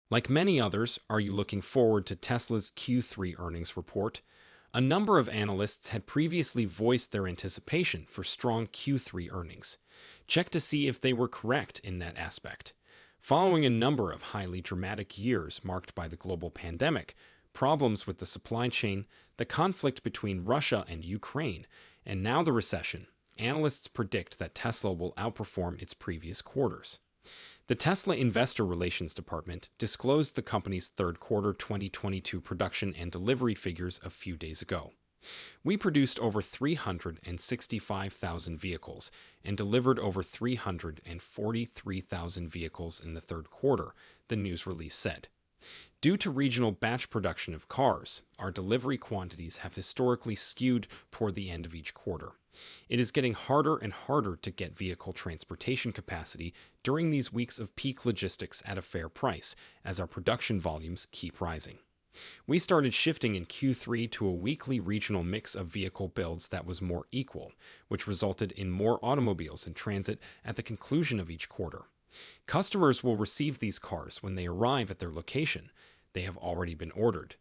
Like many others, are you looking forward to Tesla's Q3 earnings report? A number of analysts had previously voiced their anticipation for strong Q3 earnings. Check to see if they were correct in that aspect. Following a number of highly dramatic years marked by the global pandemic, problems with the supply chain, the conflict between Russia and Ukraine, and now the recession, analysts predict that Tesla will outperform its previous quarters. The Tesla Investor Relations Department disclosed the company's third quarter 2022 production and delivery figures a few days ago. We produced over 365,000 vehicles and delivered over 343,000 vehicles in the third quarter, the news release said. Due to regional batch production of cars, our delivery quantities have historically skewed toward the end of each quarter. It is getting harder and harder to get vehicle transportation capacity during these weeks of peak logistics at a fair price, as our production volumes keep rising. We started shifting in Q3 to a weekly regional mix of vehicle builds that was more equal, which resulted in more automobiles in transit at the conclusion of each quarter. Customers will receive these cars when they arrive at their location. They have already been ordered.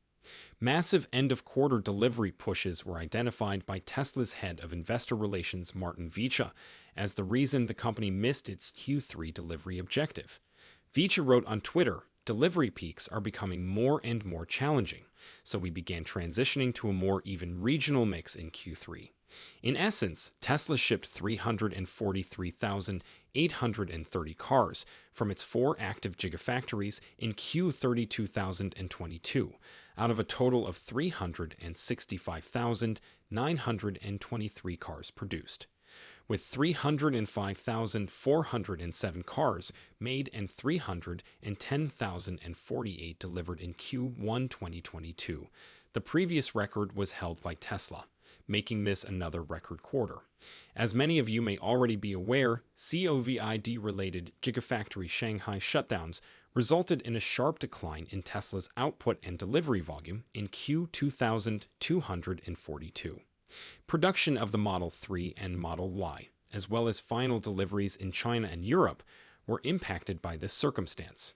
Massive end-of-quarter delivery pushes were identified by Tesla's head of investor relations, Martin Vicha, as the reason the company missed its Q3 delivery objective. Vicha wrote on Twitter, "Delivery peaks are becoming more and more challenging, so we began transitioning to a more even regional mix in Q3. In essence, Tesla shipped 343,830 cars from its 4 active Gigafactories in Q3 2022, out of a total of 365,923 cars produced, with 305,407 cars made and 310,048 delivered in Q1 2022. The previous record was held by Tesla, making this another record quarter. As many of you may already be aware, COVID-related Gigafactory Shanghai shutdowns resulted in a sharp decline in Tesla's output and delivery volume in Q 2242. Production of the Model 3 and Model Y, as well as final deliveries in China and Europe, were impacted by this circumstance.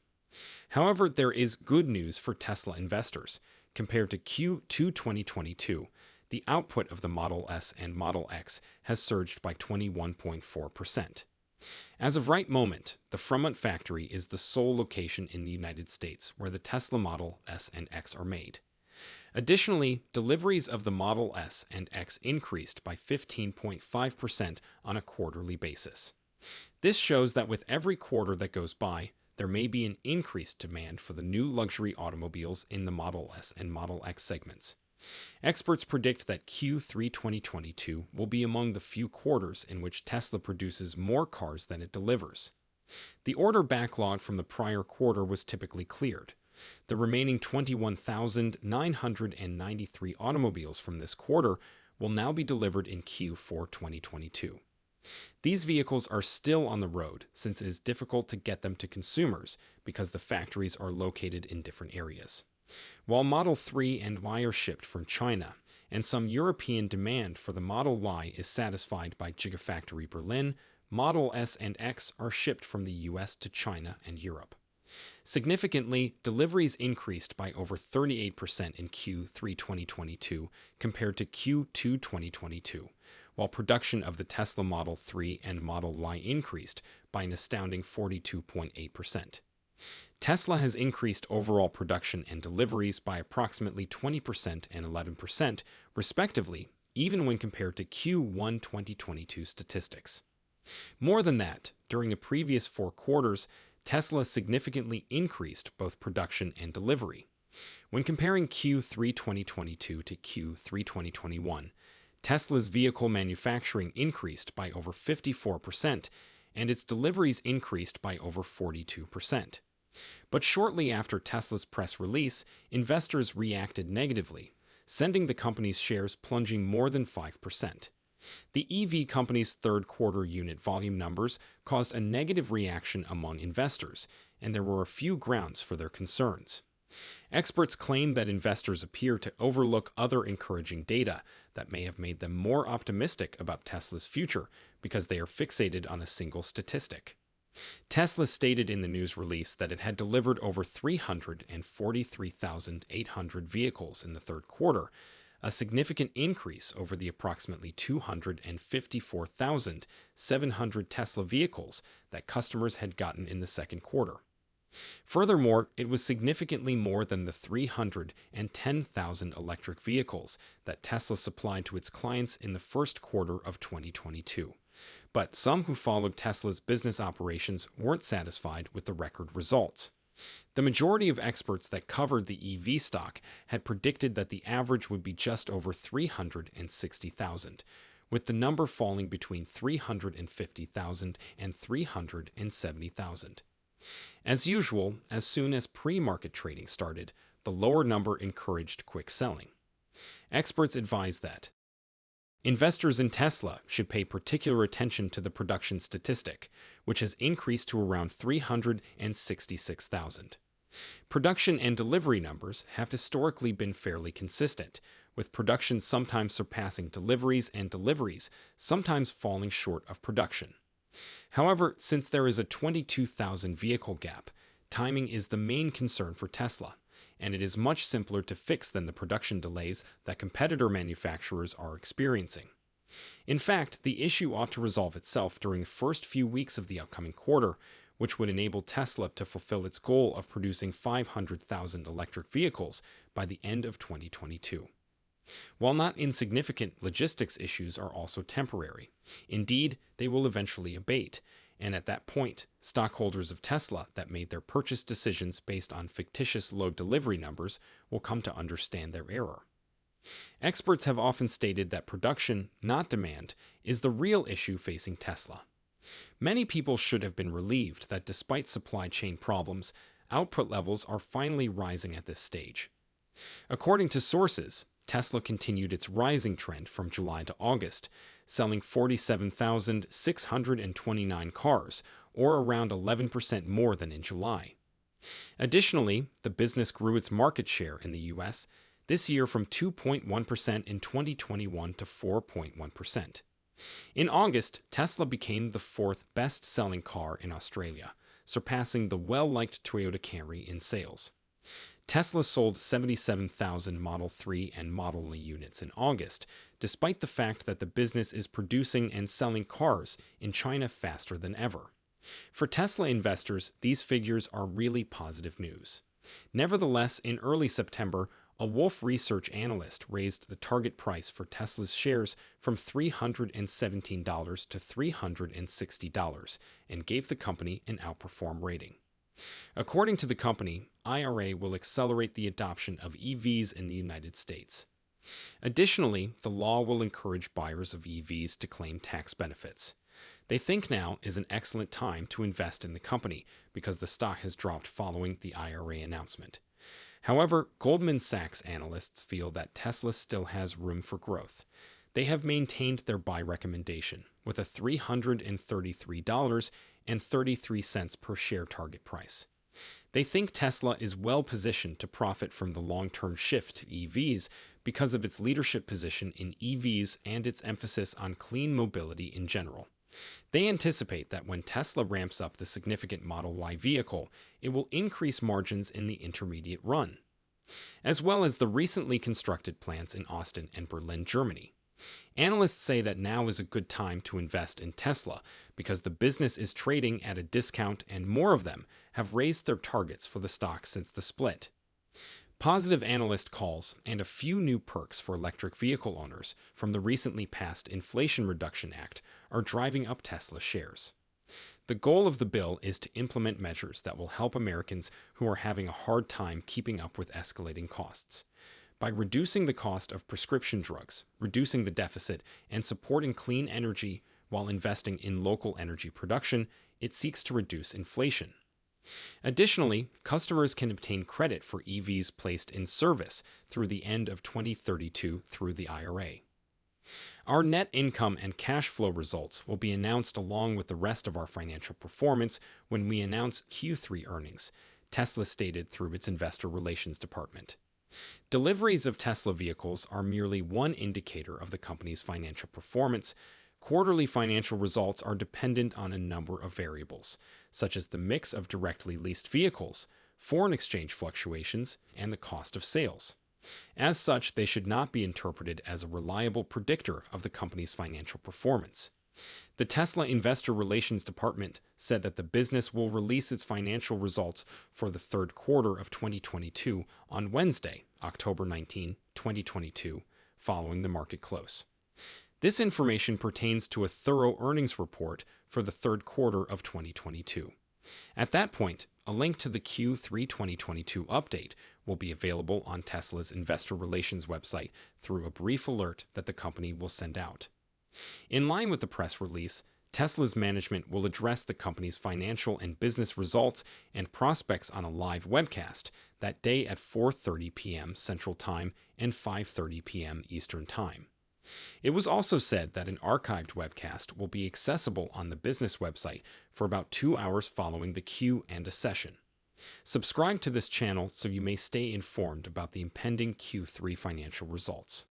However, there is good news for Tesla investors. Compared to Q2 2022, the output of the Model S and Model X has surged by 21.4%. As of right moment, the Fremont factory is the sole location in the United States where the Tesla Model S and X are made. Additionally, deliveries of the Model S and X increased by 15.5% on a quarterly basis. This shows that with every quarter that goes by, there may be an increased demand for the new luxury automobiles in the Model S and Model X segments. Experts predict that Q3 2022 will be among the few quarters in which Tesla produces more cars than it delivers. The order backlog from the prior quarter was typically cleared. The remaining 21,993 automobiles from this quarter will now be delivered in Q4 2022. These vehicles are still on the road since it is difficult to get them to consumers because the factories are located in different areas. While Model 3 and Y are shipped from China, and some European demand for the Model Y is satisfied by Gigafactory Berlin, Model S and X are shipped from the US to China and Europe. Significantly, deliveries increased by over 38% in Q3 2022 compared to Q2 2022, while production of the Tesla Model 3 and Model Y increased by an astounding 42.8%. Tesla has increased overall production and deliveries by approximately 20% and 11%, respectively, even when compared to Q1 2022 statistics. More than that, during the previous 4 quarters, Tesla significantly increased both production and delivery. When comparing Q3 2022 to Q3 2021, Tesla's vehicle manufacturing increased by over 54%, and its deliveries increased by over 42%. But shortly after Tesla's press release, investors reacted negatively, sending the company's shares plunging more than 5%. The EV company's third quarter unit volume numbers caused a negative reaction among investors, and there were a few grounds for their concerns. Experts claim that investors appear to overlook other encouraging data that may have made them more optimistic about Tesla's future because they are fixated on a single statistic. Tesla stated in the news release that it had delivered over 343,800 vehicles in the third quarter, a significant increase over the approximately 254,700 Tesla vehicles that customers had gotten in the second quarter. Furthermore, it was significantly more than the 310,000 electric vehicles that Tesla supplied to its clients in the first quarter of 2022. But some who followed Tesla's business operations weren't satisfied with the record results. The majority of experts that covered the EV stock had predicted that the average would be just over 360,000, with the number falling between 350,000 and 370,000. As usual, as soon as pre-market trading started, the lower number encouraged quick selling. Experts advise that investors in Tesla should pay particular attention to the production statistic, which has increased to around 366,000. Production and delivery numbers have historically been fairly consistent, with production sometimes surpassing deliveries and deliveries sometimes falling short of production. However, since there is a 22,000 vehicle gap, timing is the main concern for Tesla, and it is much simpler to fix than the production delays that competitor manufacturers are experiencing. In fact, the issue ought to resolve itself during the first few weeks of the upcoming quarter, which would enable Tesla to fulfill its goal of producing 500,000 electric vehicles by the end of 2022. While not insignificant, logistics issues are also temporary. Indeed, they will eventually abate, and at that point, stockholders of Tesla that made their purchase decisions based on fictitious low delivery numbers will come to understand their error. Experts have often stated that production, not demand, is the real issue facing Tesla. Many people should have been relieved that despite supply chain problems, output levels are finally rising at this stage. According to sources, Tesla continued its rising trend from July to August, selling 47,629 cars, or around 11% more than in July. Additionally, the business grew its market share in the U.S. this year from 2.1% in 2021 to 4.1%. In August, Tesla became the fourth best-selling car in Australia, surpassing the well-liked Toyota Camry in sales. Tesla sold 77,000 Model 3 and Model Y units in August, despite the fact that the business is producing and selling cars in China faster than ever. For Tesla investors, these figures are really positive news. Nevertheless, in early September, a Wolf Research analyst raised the target price for Tesla's shares from $317 to $360 and gave the company an outperform rating. According to the company, IRA will accelerate the adoption of EVs in the United States. Additionally, the law will encourage buyers of EVs to claim tax benefits. They think now is an excellent time to invest in the company because the stock has dropped following the IRA announcement. However, Goldman Sachs analysts feel that Tesla still has room for growth. They have maintained their buy recommendation with a $333.33 per share target price. They think Tesla is well positioned to profit from the long-term shift to EVs because of its leadership position in EVs and its emphasis on clean mobility in general. They anticipate that when Tesla ramps up the significant Model Y vehicle, it will increase margins in the intermediate run, as well as the recently constructed plants in Austin and Berlin, Germany. Analysts say that now is a good time to invest in Tesla because the business is trading at a discount and more of them have raised their targets for the stock since the split. Positive analyst calls and a few new perks for electric vehicle owners from the recently passed Inflation Reduction Act are driving up Tesla shares. The goal of the bill is to implement measures that will help Americans who are having a hard time keeping up with escalating costs. By reducing the cost of prescription drugs, reducing the deficit, and supporting clean energy while investing in local energy production, it seeks to reduce inflation. Additionally, customers can obtain credit for EVs placed in service through the end of 2032 through the IRA. Our net income and cash flow results will be announced along with the rest of our financial performance when we announce Q3 earnings, Tesla stated through its investor relations department. Deliveries of Tesla vehicles are merely one indicator of the company's financial performance. Quarterly financial results are dependent on a number of variables, such as the mix of directly leased vehicles, foreign exchange fluctuations, and the cost of sales. As such, they should not be interpreted as a reliable predictor of the company's financial performance. The Tesla Investor Relations Department said that the business will release its financial results for the third quarter of 2022 on Wednesday, October 19, 2022, following the market close. This information pertains to a thorough earnings report for the third quarter of 2022. At that point, a link to the Q3 2022 update will be available on Tesla's investor relations website through a brief alert that the company will send out. In line with the press release, Tesla's management will address the company's financial and business results and prospects on a live webcast that day at 4:30 p.m. Central Time and 5:30 p.m. Eastern Time. It was also said that an archived webcast will be accessible on the business website for about 2 hours following the Q&A session. Subscribe to this channel so you may stay informed about the impending Q3 financial results.